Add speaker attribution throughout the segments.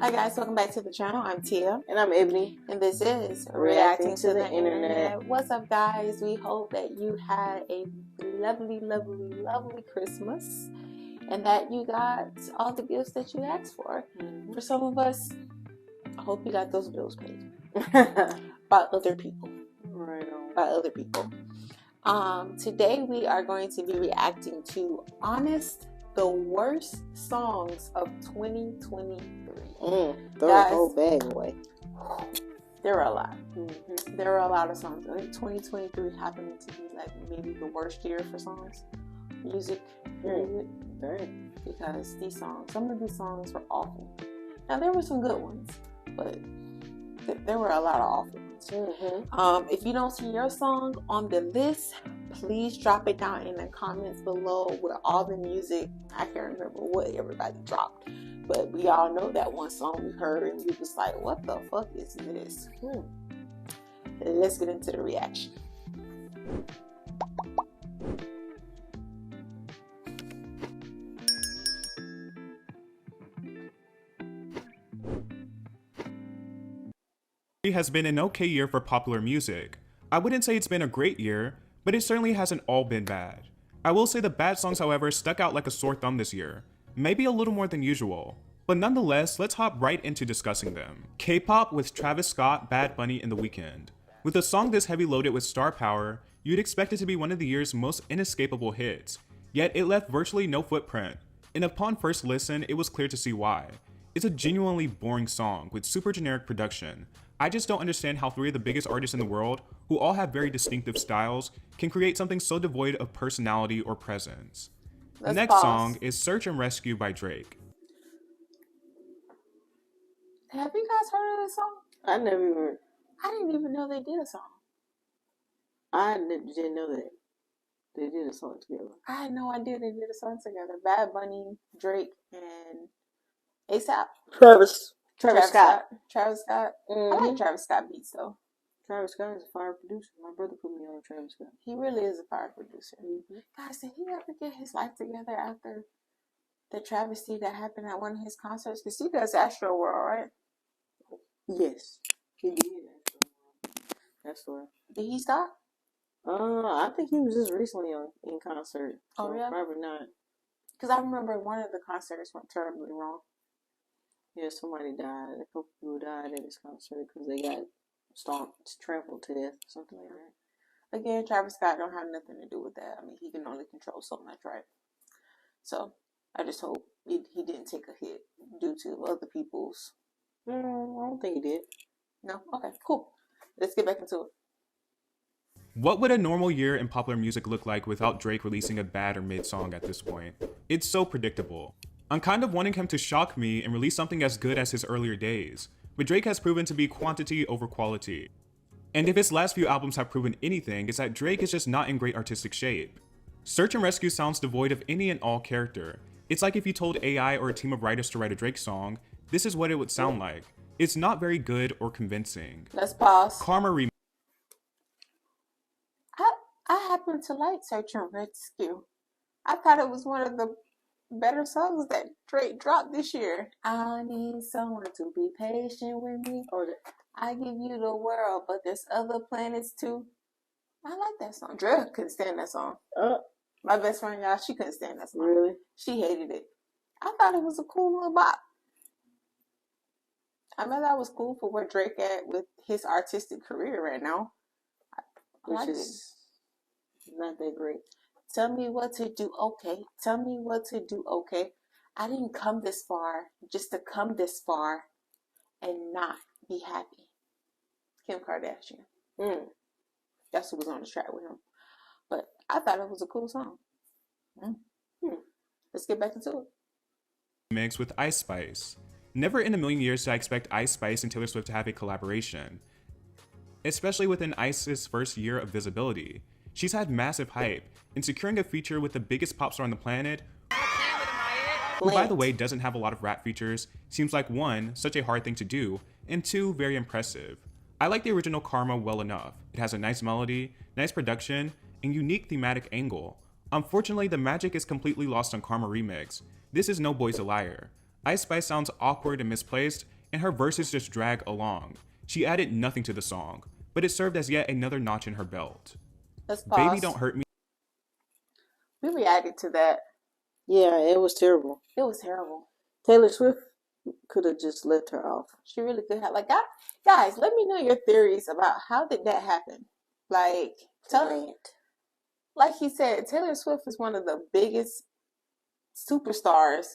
Speaker 1: Hi guys, welcome back to the channel. I'm Tia.
Speaker 2: And I'm Ebony.
Speaker 1: And this is
Speaker 2: Reacting to the Internet.
Speaker 1: What's up guys? We hope that you had a lovely Christmas and that you got all the gifts that you asked for. For some of us, I hope you got those bills paid. By other people.
Speaker 2: Right on.
Speaker 1: By other people. Today we are going to be reacting to the worst songs of 2023.
Speaker 2: Throw the whole bag away.
Speaker 1: There were a lot. There were a lot of songs. I think 2023 happened to be like maybe the worst year for songs, music, period. Because some of these songs were awful. Now there were some good ones, but there were a lot of awful ones. If you don't see your song on the list, please drop it down in the comments below with all the music. I can't remember what everybody dropped, but we all know that one song we heard and we was like, what the fuck is this? Let's get into the reaction.
Speaker 3: Has been an okay year for popular music. I wouldn't say it's been a great year, but it certainly hasn't all been bad. I will say the bad songs, however, stuck out like a sore thumb this year, maybe a little more than usual. But nonetheless, let's hop right into discussing them. K-pop with Travis Scott, Bad Bunny, and The Weeknd. With a song this heavy loaded with star power, you'd expect it to be one of the year's most inescapable hits, yet it left virtually no footprint, and upon first listen, it was clear to see why. It's a genuinely boring song with super generic production. I just don't understand how three of the biggest artists in the world, who all have very distinctive styles, can create something so devoid of personality or presence. The next song is Search and Rescue by Drake.
Speaker 1: Have you guys heard of this song?
Speaker 2: I
Speaker 1: didn't even know they did a song.
Speaker 2: I didn't know that they did a song together.
Speaker 1: I had no idea they did a song together. Bad Bunny, Drake, and ASAP.
Speaker 2: Travis Scott.
Speaker 1: Travis Scott. I like Travis Scott beats though.
Speaker 2: Travis Scott is a fire producer. My brother put me on Travis Scott.
Speaker 1: He really is a fire producer. Guys, did he ever get his life together after the travesty that happened at one of his concerts? Because he does Astro World, right?
Speaker 2: Yes, he did. That's right.
Speaker 1: Did he stop?
Speaker 2: I think he was just recently in concert.
Speaker 1: Oh, yeah?
Speaker 2: Probably not.
Speaker 1: Because I remember one of the concerts went terribly wrong.
Speaker 2: Yeah, somebody died. A couple people died at his concert because they got trampled to death, something like that.
Speaker 1: Again, Travis Scott don't have nothing to do with that. I mean, he can only control so much, right? So, I just hope he didn't take a hit due to other people's.
Speaker 2: I don't think he did.
Speaker 1: No? Okay, cool. Let's get back into it.
Speaker 3: What would a normal year in popular music look like without Drake releasing a bad or mid song at this point? It's so predictable. I'm kind of wanting him to shock me and release something as good as his earlier days, but Drake has proven to be quantity over quality. And if his last few albums have proven anything, it's that Drake is just not in great artistic shape. Search and Rescue sounds devoid of any and all character. It's like if you told AI or a team of writers to write a Drake song, this is what it would sound like. It's not very good or convincing.
Speaker 1: Let's pause.
Speaker 3: Karma remix.
Speaker 1: I happen to like Search and Rescue. I thought it was one of the better songs that Drake dropped this year. I need someone to be patient with me. I give you the world, but there's other planets too. I like that song. Drake couldn't stand that song. My best friend, y'all, she couldn't stand that song.
Speaker 2: Really?
Speaker 1: She hated it. I thought it was a cool little bop. I thought that was cool for where Drake at with his artistic career right now.
Speaker 2: Which is not that great.
Speaker 1: Tell me what to do, okay. Tell me what to do, okay. I didn't come this far just to come this far and not be happy. Kim Kardashian. That's who was on the track with him. But I thought it was a cool song. Let's get back into it.
Speaker 3: Mix with Ice Spice. Never in a million years did I expect Ice Spice and Taylor Swift to have a collaboration, especially within Ice's first year of visibility. She's had massive hype, and securing a feature with the biggest pop star on the planet, who by the way doesn't have a lot of rap features, seems like one, such a hard thing to do, and two, very impressive. I like the original Karma well enough. It has a nice melody, nice production, and unique thematic angle. Unfortunately, the magic is completely lost on Karma Remix. This is no Boy's a Liar. Ice Spice sounds awkward and misplaced, and her verses just drag along. She added nothing to the song, but it served as yet another notch in her belt.
Speaker 1: Let's pause.
Speaker 3: Baby Don't Hurt Me.
Speaker 1: We reacted to that.
Speaker 2: Yeah, it was terrible.
Speaker 1: It was terrible.
Speaker 2: Taylor Swift could have just left her off.
Speaker 1: She really could have. Like, guys, let me know your theories about how did that happen. Like, like he said, Taylor Swift is one of the biggest superstars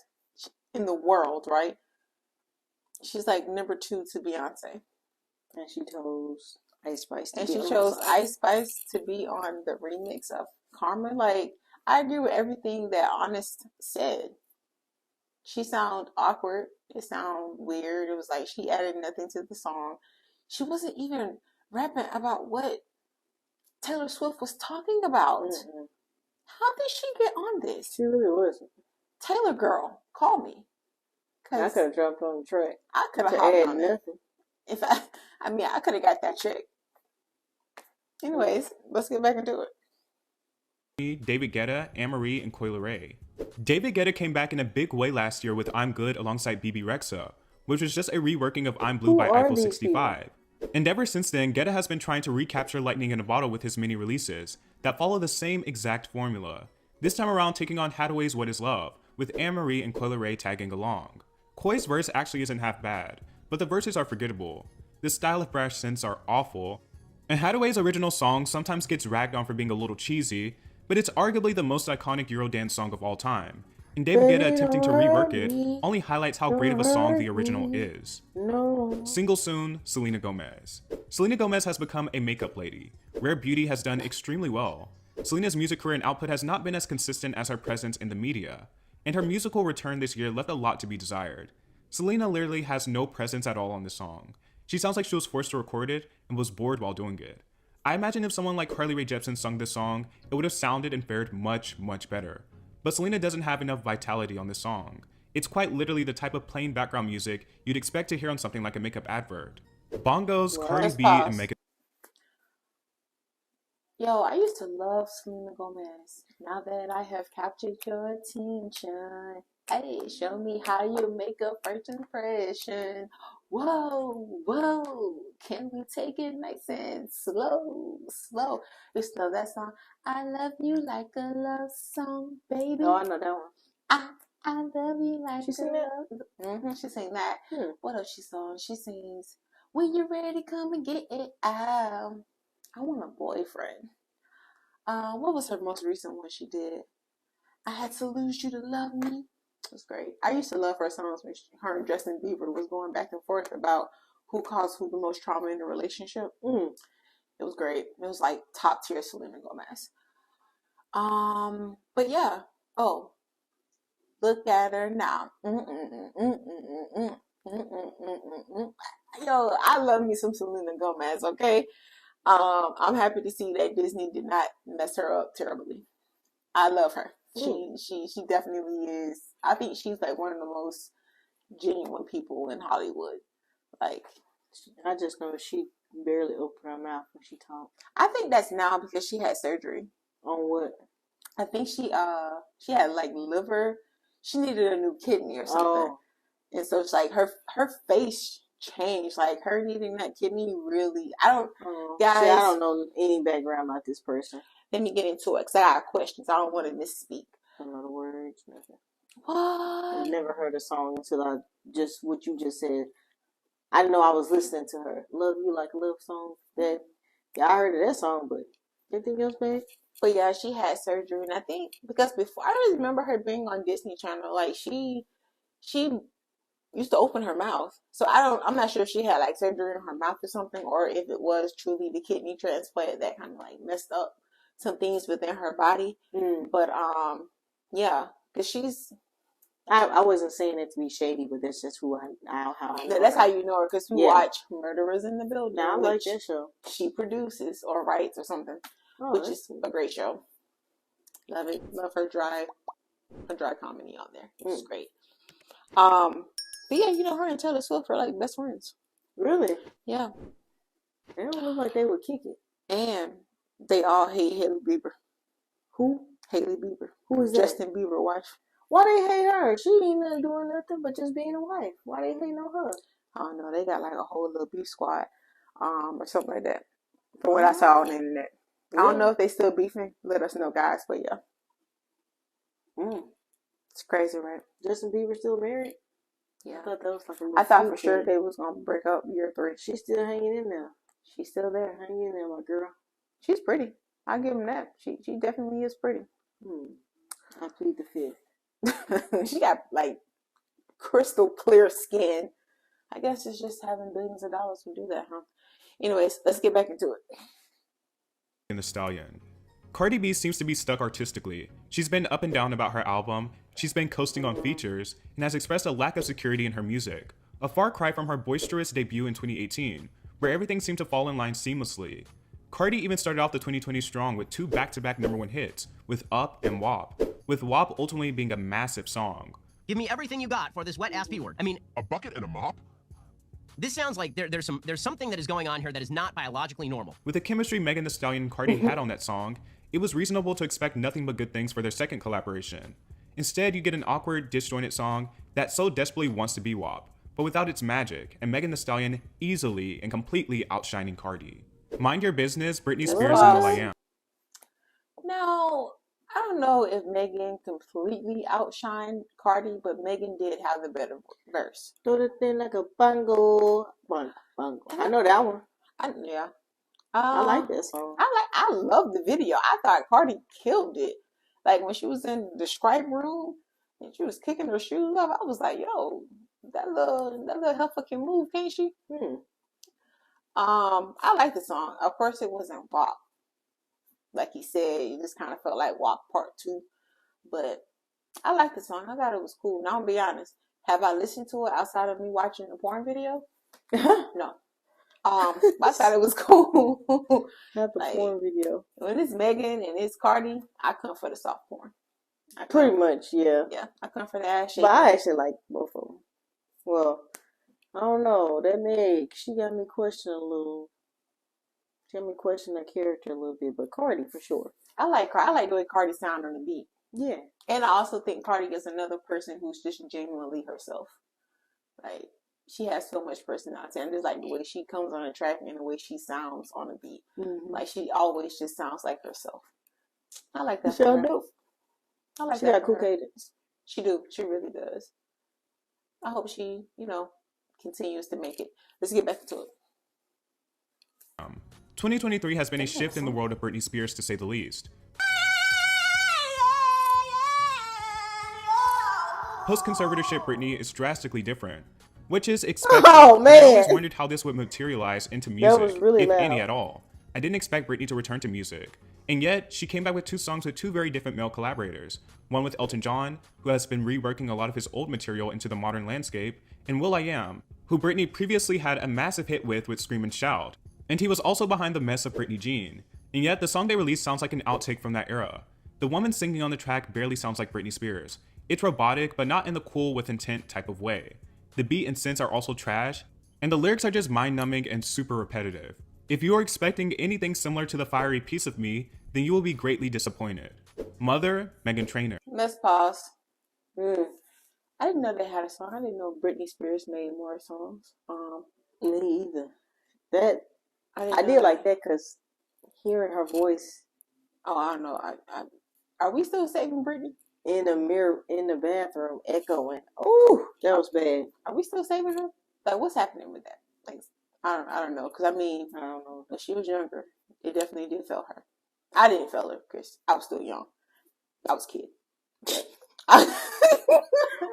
Speaker 1: in the world, right? She's like number 2 to Beyonce.
Speaker 2: And she chose Ice Spice
Speaker 1: And she chose Ice Spice to be on the remix of Karma. Like, I agree with everything that Honest said. She sounded awkward. It sounded weird. It was like she added nothing to the song. She wasn't even rapping about what Taylor Swift was talking about. Mm-hmm. How did she get on this?
Speaker 2: She really wasn't.
Speaker 1: Taylor girl, call me.
Speaker 2: I could have jumped on the track.
Speaker 1: I could have hopped on nothing. If I could have got that chick. Anyways, let's get back into it.
Speaker 3: David Guetta, Anne-Marie, and Coi Leray. David Guetta came back in a big way last year with I'm Good alongside BB Rexha, which was just a reworking of I'm Blue by Eiffel 65. And ever since then, Guetta has been trying to recapture lightning in a bottle with his mini releases that follow the same exact formula. This time around taking on Hathaway's What Is Love, with Anne-Marie and Coi Leray tagging along. Coi's verse actually isn't half bad, but the verses are forgettable. The style of brash synths are awful, and Hathaway's original song sometimes gets ragged on for being a little cheesy, but it's arguably the most iconic Eurodance song of all time. And David Guetta attempting to rework it only highlights how great of a song the original is. Single soon, Selena Gomez. Selena Gomez has become a makeup lady. Rare Beauty has done extremely well. Selena's music career and output has not been as consistent as her presence in the media, and her musical return this year left a lot to be desired. Selena literally has no presence at all on this song. She sounds like she was forced to record it and was bored while doing it. I imagine if someone like Carly Rae Jepsen sung this song, it would have sounded and fared much, much better. But Selena doesn't have enough vitality on this song. It's quite literally the type of plain background music you'd expect to hear on something like a makeup advert. Bongos, Cardi B, and Megan.
Speaker 1: Yo, I used to love Selena Gomez. Now that I have captured your attention, hey, show me how you make a first impression. Whoa, whoa, can we take it nice and slow, slow? You love that song. I love you like a love song, baby.
Speaker 2: Oh, I know that one.
Speaker 1: I love you like
Speaker 2: she
Speaker 1: a love. Mm-hmm, she sang that. What else she sung? She sings, when you're ready, come and get it out. I want a boyfriend. What was her most recent one she did? I had to lose you to love me. It was great. I used to love her songs when her and Justin Bieber was going back and forth about who caused who the most trauma in the relationship. It was great. It was like top tier Selena Gomez. But yeah. Oh, look at her now. Yo, I love me some Selena Gomez. Okay. I'm happy to see that Disney did not mess her up terribly. I love her. She definitely is. I think she's like one of the most genuine people in Hollywood. Like,
Speaker 2: I just know she barely opened her mouth when she talked.
Speaker 1: I think that's now because she had surgery.
Speaker 2: On what?
Speaker 1: I think she had like liver. She needed a new kidney or something. And so it's like her face changed. Like her needing that kidney really. Guys.
Speaker 2: See, I don't know any background about this person.
Speaker 1: Let me get into it because I got questions. I don't want to misspeak.
Speaker 2: I don't know the words. Nothing.
Speaker 1: What?
Speaker 2: I've never heard a song until what you just said. I know I was listening to her. Love You Like a Love Song. I heard of that song, but anything else, babe?
Speaker 1: But yeah, she had surgery, and I think because before I just remember her being on Disney Channel, like she used to open her mouth. So I'm not sure if she had like surgery in her mouth or something, or if it was truly the kidney transplant that kind of like messed up some things within her body. But yeah, because
Speaker 2: I wasn't saying it to be shady, but that's just how I know
Speaker 1: that's
Speaker 2: her.
Speaker 1: how you know her, because we watch Murderers in the Building.
Speaker 2: Now, I like that show.
Speaker 1: She produces or writes or something, which is a great show. Love it. Love her dry comedy on there. It's great. But yeah, her and Taylor Swift are like best friends.
Speaker 2: Really?
Speaker 1: Yeah.
Speaker 2: They don't look like they would kick it.
Speaker 1: And they all hate Hailey Bieber.
Speaker 2: Who?
Speaker 1: Hailey Bieber.
Speaker 2: Who is that?
Speaker 1: Justin Bieber's wife.
Speaker 2: Why they hate her? She ain't doing nothing but just being a wife. Why they hate on her?
Speaker 1: I don't they got like a whole little beef squad, or something like that. From what I saw on the internet. I don't know if they still beefing. Let us know, guys. But yeah. It's crazy, right?
Speaker 2: Justin Bieber still married?
Speaker 1: Yeah.
Speaker 2: I thought that was like
Speaker 1: I thought for sure they was gonna break up year 3.
Speaker 2: She's still hanging in there.
Speaker 1: She's still there.
Speaker 2: Hanging in there, my girl.
Speaker 1: She's pretty. I'll give him that. She definitely is pretty.
Speaker 2: I plead the fifth.
Speaker 1: She got like crystal clear skin. I guess it's just having billions of dollars to do that, huh? Anyways, let's get back into it.
Speaker 3: In the Stallion. Cardi B seems to be stuck artistically. She's been up and down about her album, she's been coasting on features, and has expressed a lack of security in her music. A far cry from her boisterous debut in 2018, where everything seemed to fall in line seamlessly. Cardi even started off the 2020 strong with 2 back-to-back #1 hits, with Up and WAP, with WAP ultimately being a massive song.
Speaker 4: Give me everything you got for this wet-ass P-word. I mean,
Speaker 5: a bucket and a mop?
Speaker 4: This sounds like there's something that is going on here that is not biologically normal.
Speaker 3: With the chemistry Megan Thee Stallion and Cardi had on that song, it was reasonable to expect nothing but good things for their second collaboration. Instead, you get an awkward, disjointed song that so desperately wants to be WAP, but without its magic, and Megan Thee Stallion easily and completely outshining Cardi. Mind Your Business, Britney Spears, and will.i.am.
Speaker 1: Now, I don't know if Megan completely outshined Cardi, but Megan did have the better verse.
Speaker 2: Throw the thing like a bongo. Bongo. I know that one. I like that song.
Speaker 1: I love the video. I thought Cardi killed it. Like when she was in the stripe room and she was kicking her shoes off, I was like, yo, that little heifer can move, can't she? I like the song. Of course, it wasn't WAP. Like he said, it just kind of felt like WAP Part 2. But I like the song. I thought it was cool. Now, I'll be honest. Have I listened to it outside of me watching the porn video? No. I thought it was cool.
Speaker 2: Not the porn video.
Speaker 1: When it's Megan and it's Cardi, I come for the soft porn.
Speaker 2: Pretty much, yeah.
Speaker 1: Yeah, I come for the ass shaking.
Speaker 2: But I actually like both of them. Well, I don't know. That Meg, she got me questioning a little. She got me questioning her character a little bit, but Cardi for sure.
Speaker 1: I like the way Cardi sound on the beat.
Speaker 2: Yeah.
Speaker 1: And I also think Cardi is another person who's just genuinely herself. Like, she has so much personality. And just like the way she comes on the track and the way she sounds on the beat. Like, she always just sounds like herself. I like that.
Speaker 2: She do.
Speaker 1: I like
Speaker 2: she
Speaker 1: that.
Speaker 2: Got cool cadence.
Speaker 1: She do. She really does. I hope she, continues to make it. Let's get back to it.
Speaker 3: 2023 has been a shift in the world of Britney Spears, to say the least. Post-conservatorship Britney is drastically different, which is expected.
Speaker 2: Oh, man.
Speaker 3: I always wondered how this would materialize into music,
Speaker 2: that was really
Speaker 3: if
Speaker 2: loud.
Speaker 3: any at all. I didn't expect Britney to return to music, and yet she came back with 2 songs with 2 very different male collaborators. One with Elton John, who has been reworking a lot of his old material into the modern landscape, and will.i.am, who Britney previously had a massive hit with Scream and Shout. And he was also behind the mess of Britney Jean. And yet, the song they released sounds like an outtake from that era. The woman singing on the track barely sounds like Britney Spears. It's robotic, but not in the cool with intent type of way. The beat and synths are also trash, and the lyrics are just mind-numbing and super repetitive. If you are expecting anything similar to the fiery Piece of Me, then you will be greatly disappointed. Mother, Meghan Trainor.
Speaker 1: Let's pause. I didn't know they had a song. I didn't know Britney Spears made more songs.
Speaker 2: Me either. I did like that because hearing her voice.
Speaker 1: Oh, I don't know. Are we still saving Britney?
Speaker 2: In the mirror, in the bathroom, echoing. Oh, that was bad.
Speaker 1: Are we still saving her? Like, what's happening with that? Like, I don't know. Because, I don't know. When she was younger, it definitely did feel her. I didn't feel her because I was still young. I was a kid.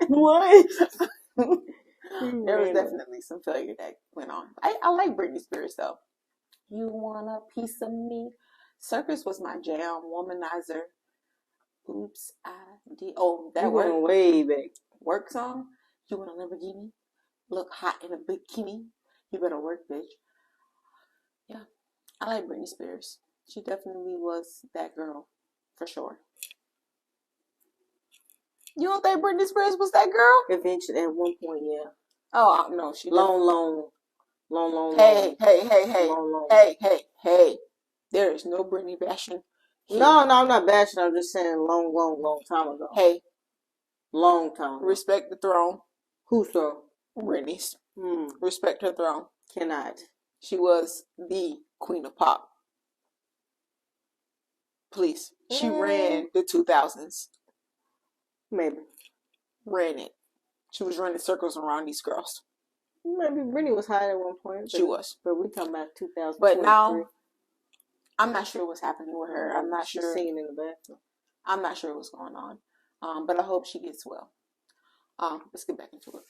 Speaker 2: What?
Speaker 1: There was definitely some failure that went on. I like Britney Spears, though. You want a piece of me? Circus was my jam. Womanizer. Oops, I did. Oh, that
Speaker 2: went way back.
Speaker 1: Work song. You want a Lamborghini? Look hot in a bikini. You better work, bitch. Yeah, I like Britney Spears. She definitely was that girl, for sure. You don't think Britney Spears was that girl?
Speaker 2: Eventually, at one point, yeah.
Speaker 1: Oh, no, she
Speaker 2: long.
Speaker 1: Hey.
Speaker 2: Long.
Speaker 1: Hey. There is no Britney bashing.
Speaker 2: No, I'm not bashing. I'm just saying long time ago.
Speaker 1: Hey.
Speaker 2: Long time.
Speaker 1: Respect the throne.
Speaker 2: Whose throne?
Speaker 1: Britney. Respect her throne.
Speaker 2: Cannot.
Speaker 1: She was the queen of pop. Please. She ran the 2000s.
Speaker 2: Maybe.
Speaker 1: Ran it. She was running circles around these girls.
Speaker 2: Maybe Britney was high at one point.
Speaker 1: She was.
Speaker 2: But we talking about 2000.
Speaker 1: But now, I'm not sure what's happening with her. I'm not
Speaker 2: She's
Speaker 1: sure.
Speaker 2: singing in the bathroom.
Speaker 1: I'm not sure what's going on. But I hope she gets well. Let's get back into it.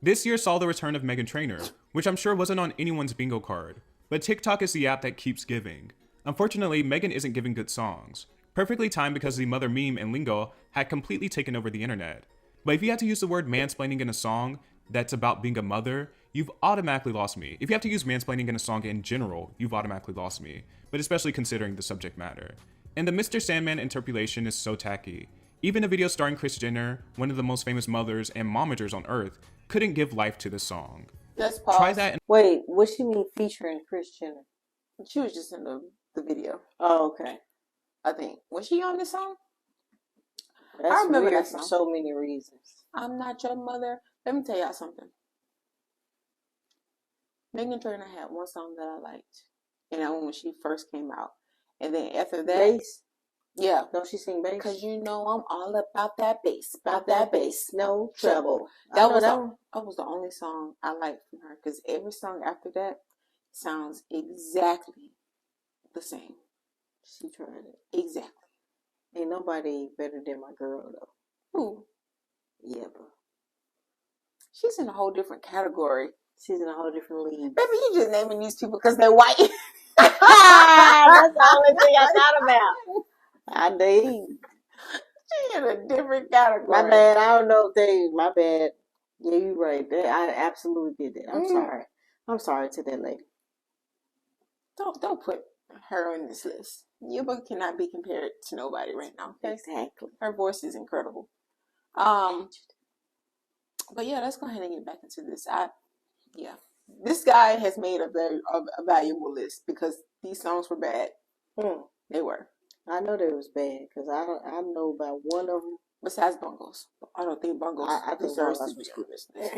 Speaker 3: This year saw the return of Meghan Trainor, which I'm sure wasn't on anyone's bingo card, but TikTok is the app that keeps giving. Unfortunately, Meghan isn't giving good songs. Perfectly timed because the mother meme and lingo had completely taken over the internet. But if you had to use the word mansplaining in a song that's about being a mother, you've automatically lost me. If you have to use mansplaining in a song in general, you've automatically lost me, but especially considering the subject matter. And the Mr. Sandman interpolation is so tacky. Even a video starring Kris Jenner, one of the most famous mothers and momagers on earth, couldn't give life to the song.
Speaker 1: Let's pause.
Speaker 3: Try that.
Speaker 2: Wait, what she mean featuring Kris Jenner?
Speaker 1: She was just in the video.
Speaker 2: Oh, okay.
Speaker 1: I think. Was she on this song?
Speaker 2: That's
Speaker 1: I remember
Speaker 2: weird
Speaker 1: that
Speaker 2: for
Speaker 1: song.
Speaker 2: so many reasons.
Speaker 1: I'm not your mother. Let me tell y'all something. Meghan Trainor had one song that I liked. And that when she first came out. And then after that.
Speaker 2: Bass?
Speaker 1: Yeah.
Speaker 2: Don't she sing bass?
Speaker 1: Because you know I'm all about that bass. About that bass.
Speaker 2: No trouble.
Speaker 1: That was the only song I liked from her. Because every song after that sounds exactly the same.
Speaker 2: She tried it.
Speaker 1: Exactly.
Speaker 2: Ain't nobody better than my girl, though.
Speaker 1: Who?
Speaker 2: Yeah, bro.
Speaker 1: She's in a whole different category.
Speaker 2: She's in a whole different league.
Speaker 1: Baby, you just naming these people because they're white.
Speaker 2: That's the only thing I thought about. I did.
Speaker 1: She's in a different category.
Speaker 2: My bad. I don't know if they. My bad. Yeah, you're right. I absolutely did that. I'm sorry. I'm sorry to that lady.
Speaker 1: Don't put her on this list. Yuba cannot be compared to nobody right now. Okay?
Speaker 2: Exactly.
Speaker 1: Her voice is incredible. But yeah, let's go ahead and get back into this. This guy has made a valuable list because these songs were bad. They were.
Speaker 2: I know they was bad because I know about one of them.
Speaker 1: Besides Bungles, I don't think Bungles.
Speaker 2: I think
Speaker 1: deserves
Speaker 2: Bungles
Speaker 1: to
Speaker 2: was
Speaker 1: be
Speaker 2: good.
Speaker 1: on this list.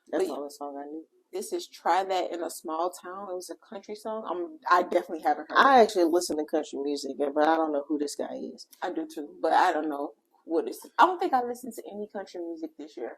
Speaker 2: That's the only song I knew.
Speaker 1: This is "Try That in a Small Town." It was a country song. I definitely haven't heard.
Speaker 2: I actually listen to country music, but I don't know who this guy is.
Speaker 1: I do too, but I don't know what is. I don't think I listened to any country music this year.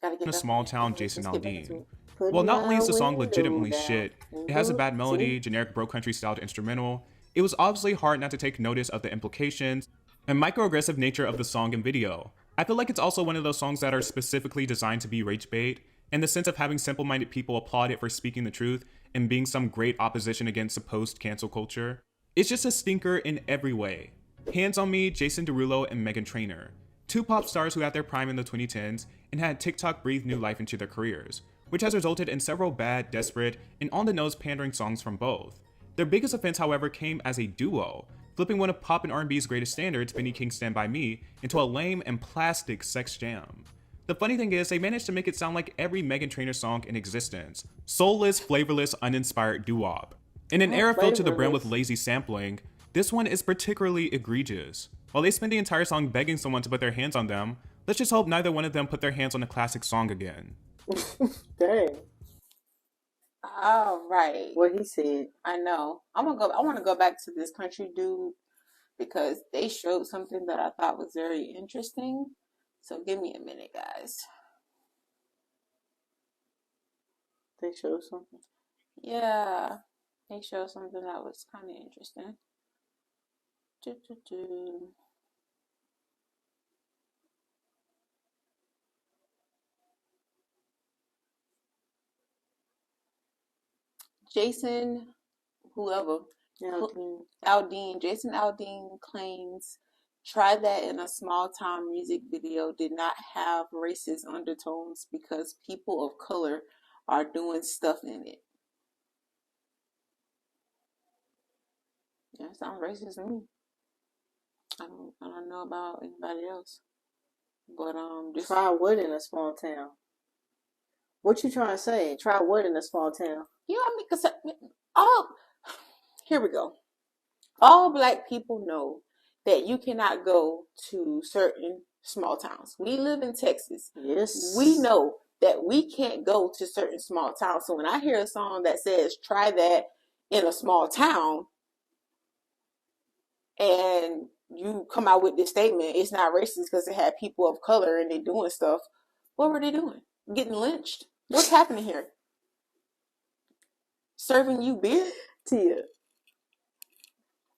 Speaker 1: Gotta get
Speaker 3: In a small town, Jason Aldean.
Speaker 2: Put
Speaker 3: Well, not
Speaker 2: my
Speaker 3: only is the song
Speaker 2: window
Speaker 3: legitimately
Speaker 2: down
Speaker 3: shit,
Speaker 2: and
Speaker 3: it has a bad
Speaker 2: go
Speaker 3: melody,
Speaker 2: to-
Speaker 3: generic bro country styled instrumental. It was obviously hard not to take notice of the implications and microaggressive nature of the song and video. I feel like it's also one of those songs that are specifically designed to be rage bait, in the sense of having simple-minded people applaud it for speaking the truth and being some great opposition against supposed cancel culture. It's just a stinker in every way. Hands on Me, Jason Derulo, and Meghan Trainor. Two pop stars who had their prime in the 2010s and had TikTok breathe new life into their careers, which has resulted in several bad, desperate, and on-the-nose pandering songs from both. Their biggest offense, however, came as a duo, flipping one of pop and R&B's greatest standards, Benny King's Stand By Me, into a lame and plastic sex jam. The funny thing is, they managed to make it sound like every Meghan Trainor song in existence. Soulless, flavorless, uninspired doo-wop. In an era filled to the brim with lazy sampling, this one is particularly egregious. While they spend the entire song begging someone to put their hands on them, let's just hope neither one of them put their hands on a classic song again.
Speaker 2: Dang.
Speaker 1: All right.
Speaker 2: What he said.
Speaker 1: I know. I want to go back to this country dude because they showed something that I thought was very interesting. So give me a minute, guys.
Speaker 2: They showed something.
Speaker 1: Yeah, they showed something that was kind of interesting. Jason, whoever, Jason Aldean claims Try That in a Small Town music video did not have racist undertones because people of color are doing stuff in it. Yeah, it sounds racist to me. I don't know about anybody else. But
Speaker 2: Try what in a small town? What you trying to say? Try what in a small town?
Speaker 1: You know what I mean? Because all, here we go. All black people know that you cannot go to certain small towns. We live in Texas.
Speaker 2: Yes.
Speaker 1: We know that we can't go to certain small towns. So when I hear a song that says try that in a small town, and you come out with this statement, it's not racist because it had people of color and they doing stuff. What were they doing? Getting lynched? What's happening here? Serving you beer?
Speaker 2: Tia.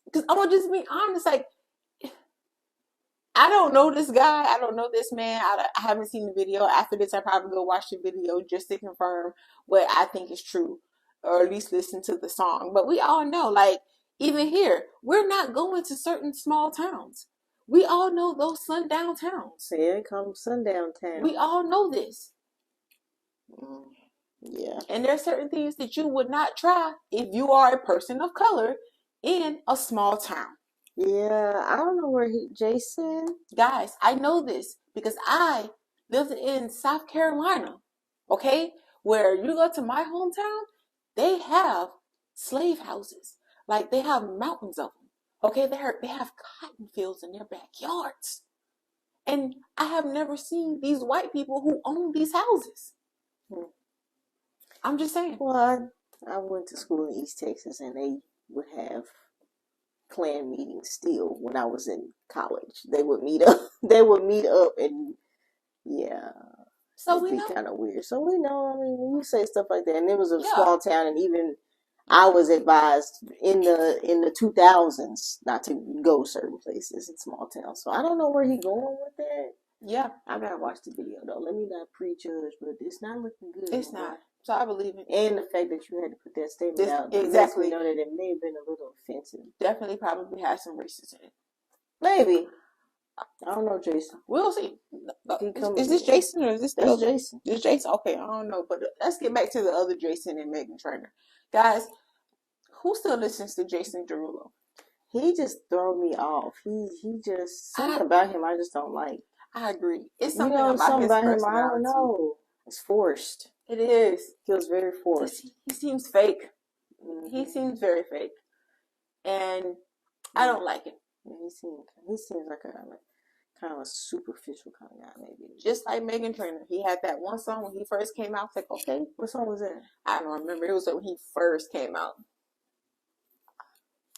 Speaker 1: Because I'm gonna just be honest, like, I don't know this guy. I don't know this man. I haven't seen the video. After this, I probably go watch the video just to confirm what I think is true, or at least listen to the song. But we all know, like, even here, we're not going to certain small towns. We all know those sundown towns.
Speaker 2: Here comes sundown town.
Speaker 1: We all know this.
Speaker 2: Yeah.
Speaker 1: And there are certain things that you would not try if you are a person of color in a small town.
Speaker 2: Yeah, I don't know where Jason.
Speaker 1: Guys, I know this because I lived in South Carolina, okay? Where you go to my hometown, they have slave houses. Like, they have mountains of them, okay? They have cotton fields in their backyards. And I have never seen these white people who own these houses. I'm just saying.
Speaker 2: Well, I went to school in East Texas, and they would have Klan meetings still when I was in college. They would meet up. And yeah.
Speaker 1: So
Speaker 2: it'd
Speaker 1: we
Speaker 2: be
Speaker 1: know.
Speaker 2: kind of weird. So we know. I mean, when you say stuff like that, and it was a small town, and even I was advised in the 2000s not to go certain places in small towns. So I don't know where he going with that.
Speaker 1: Yeah,
Speaker 2: I gotta watch the video though. Let me not prejudge, but it's not looking good.
Speaker 1: it's not. So I believe it.
Speaker 2: And the fact that you had to put that statement out,
Speaker 1: exactly,
Speaker 2: know that it may have been a little offensive.
Speaker 1: Definitely, probably has some racism in it.
Speaker 2: Maybe. I don't know, Jason.
Speaker 1: We'll see. Is this Jason or is this
Speaker 2: That's Jason?
Speaker 1: This Jason? Okay, I don't know, but let's get back to the other Jason and Meghan Trainor, guys. Who still listens to Jason Derulo?
Speaker 2: He just throw me off. He just something about him I just don't like.
Speaker 1: I agree. It's something
Speaker 2: about
Speaker 1: his
Speaker 2: him.
Speaker 1: personality.
Speaker 2: I don't know. It's forced.
Speaker 1: It is.
Speaker 2: Feels very forced.
Speaker 1: He seems fake.
Speaker 2: Mm-hmm.
Speaker 1: He seems very fake, and I don't like it.
Speaker 2: Yeah, he seems like a kind of a superficial kind of guy, maybe.
Speaker 1: Just like Meghan Trainor. He had that one song when he first came out. It's like, okay,
Speaker 2: what song was that?
Speaker 1: I don't remember. It was when he first came out.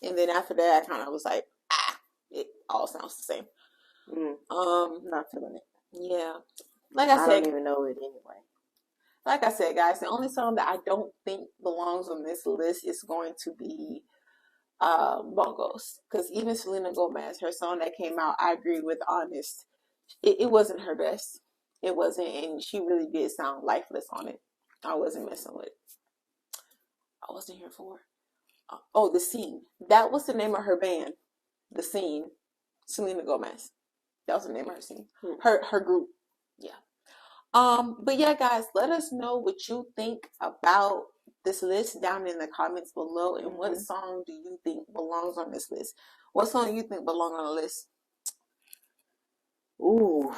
Speaker 1: And then after that, I kind of was like, it all sounds the same.
Speaker 2: Not feeling it.
Speaker 1: Yeah. Like I said,
Speaker 2: don't even know it anyway.
Speaker 1: Like I said, guys, the only song that I don't think belongs on this list is going to be Bongos. Because even Selena Gomez, her song that came out, I agree with Honest. It wasn't her best. It wasn't, and she really did sound lifeless on it. I wasn't messing with it. I wasn't here for it. Oh, The Scene. That was the name of her band. The Scene. Selena Gomez. That was the name of her scene. Her group. Yeah. But yeah, guys, let us know what you think about this list down in the comments below, and what song do you think belongs on this list? What song do you think belong on the list?
Speaker 2: Ooh.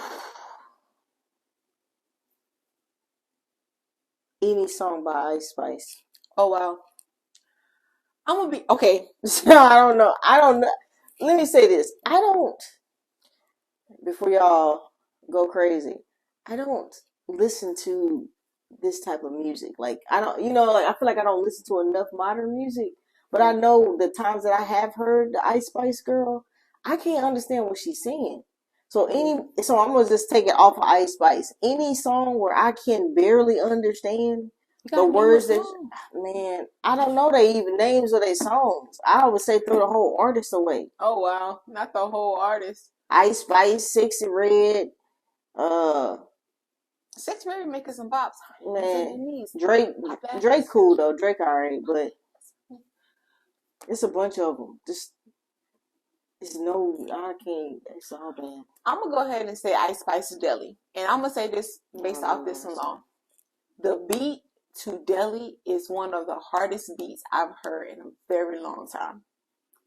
Speaker 2: Any song by Ice Spice.
Speaker 1: Oh wow. I'm gonna be okay.
Speaker 2: I don't know. Let me say this. Before y'all go crazy, I don't listen to this type of music. Like, I don't, I feel like I don't listen to enough modern music, but I know the times that I have heard the Ice Spice Girl, I can't understand what she's saying. So I'm going to just take it off of Ice Spice. Any song where I can barely understand the words man, I don't know they even names of their songs. I would say throw the whole artist away.
Speaker 1: Oh wow, not the whole artist.
Speaker 2: Ice Spice, Sexy Red,
Speaker 1: Sexy Red making some bops.
Speaker 2: Man, Drake cool though. Drake alright, but it's a bunch of them. I can't. It's all bad.
Speaker 1: I'm gonna go ahead and say Ice Spice Deli, and I'm gonna say this based off this alone. The beat to Deli is one of the hardest beats I've heard in a very long time.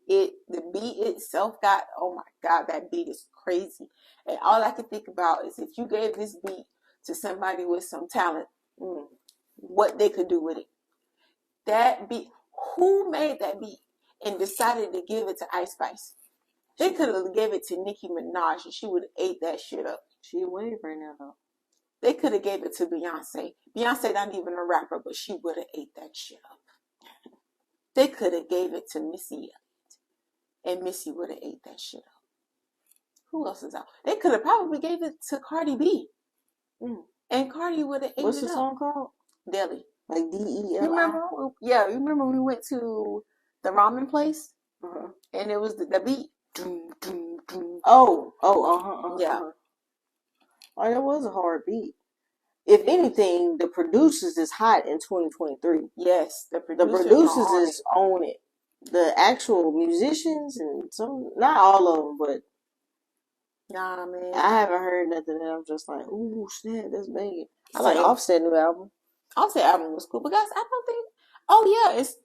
Speaker 1: The beat itself oh my God, that beat is crazy. And all I can think about is if you gave this beat to somebody with some talent, what they could do with it. That beat, who made that beat and decided to give it to Ice Spice? They could have gave it to Nicki Minaj and she would have ate that shit up.
Speaker 2: She a wave right now though.
Speaker 1: They could have gave it to Beyonce. Beyonce not even a rapper, but she would have ate that shit up. They could have gave it to Missy and Missy would have ate that shit up. Who else is out? They could have probably gave it to Cardi B. And Cardi would have ate it up.
Speaker 2: What's the song called?
Speaker 1: Deli.
Speaker 2: Like D-E-L-I?
Speaker 1: You remember? Yeah, you remember we went to the ramen place? And it was the beat. Yeah.
Speaker 2: Oh, that was a hard beat. If anything, the producers is hot in 2023.
Speaker 1: Yes, the
Speaker 2: producers is on it. The actual musicians and some, not all of them, but
Speaker 1: nah, man,
Speaker 2: I haven't heard nothing that I'm just like, ooh, snap, that's banging. I like Offset new album.
Speaker 1: Offset album was cool, but guys, I don't think. Oh yeah, it's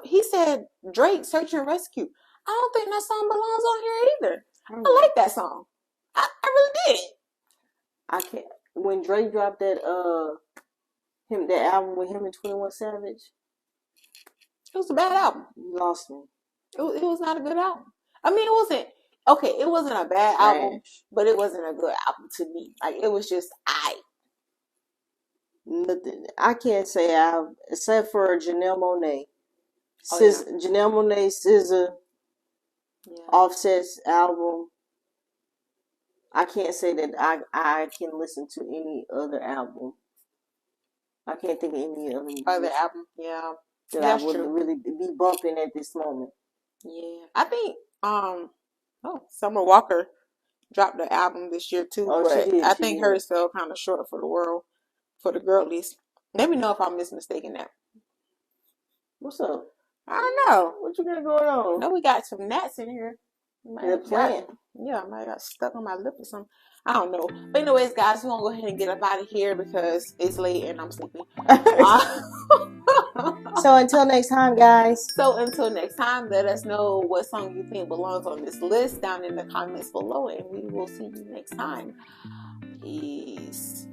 Speaker 1: he said Drake Search and Rescue. I don't think that song belongs on here either. I like that song. I really did.
Speaker 2: I can't. When Drake dropped that that album with him and 21 Savage,
Speaker 1: it was a bad album.
Speaker 2: You lost me.
Speaker 1: It was not a good album. I mean, it wasn't okay. It wasn't a bad album, but it wasn't a good album to me. Like it was just
Speaker 2: Nothing. I can't say I've except for Janelle Monáe. Janelle Monáe, SZA, Offset's album. I can't say that I can listen to any other album. I can't think of any other
Speaker 1: album. Yeah,
Speaker 2: that I would really be bumping at this moment.
Speaker 1: Yeah, I think Summer Walker dropped the album this year too, but I think hers fell kind of short for the world, for the girlies. Let me know if I'm mistaken that.
Speaker 2: What's up?
Speaker 1: I don't know.
Speaker 2: What you got going on?
Speaker 1: No, we got some gnats in here.
Speaker 2: The plant.
Speaker 1: Yeah, I might have got stuck on my lip or something. I don't know. But anyways, guys, we're going to go ahead and get up out of here because it's late and I'm sleepy.
Speaker 2: So until next time, guys.
Speaker 1: So until next time, let us know what song you think belongs on this list down in the comments below. And we will see you next time. Peace.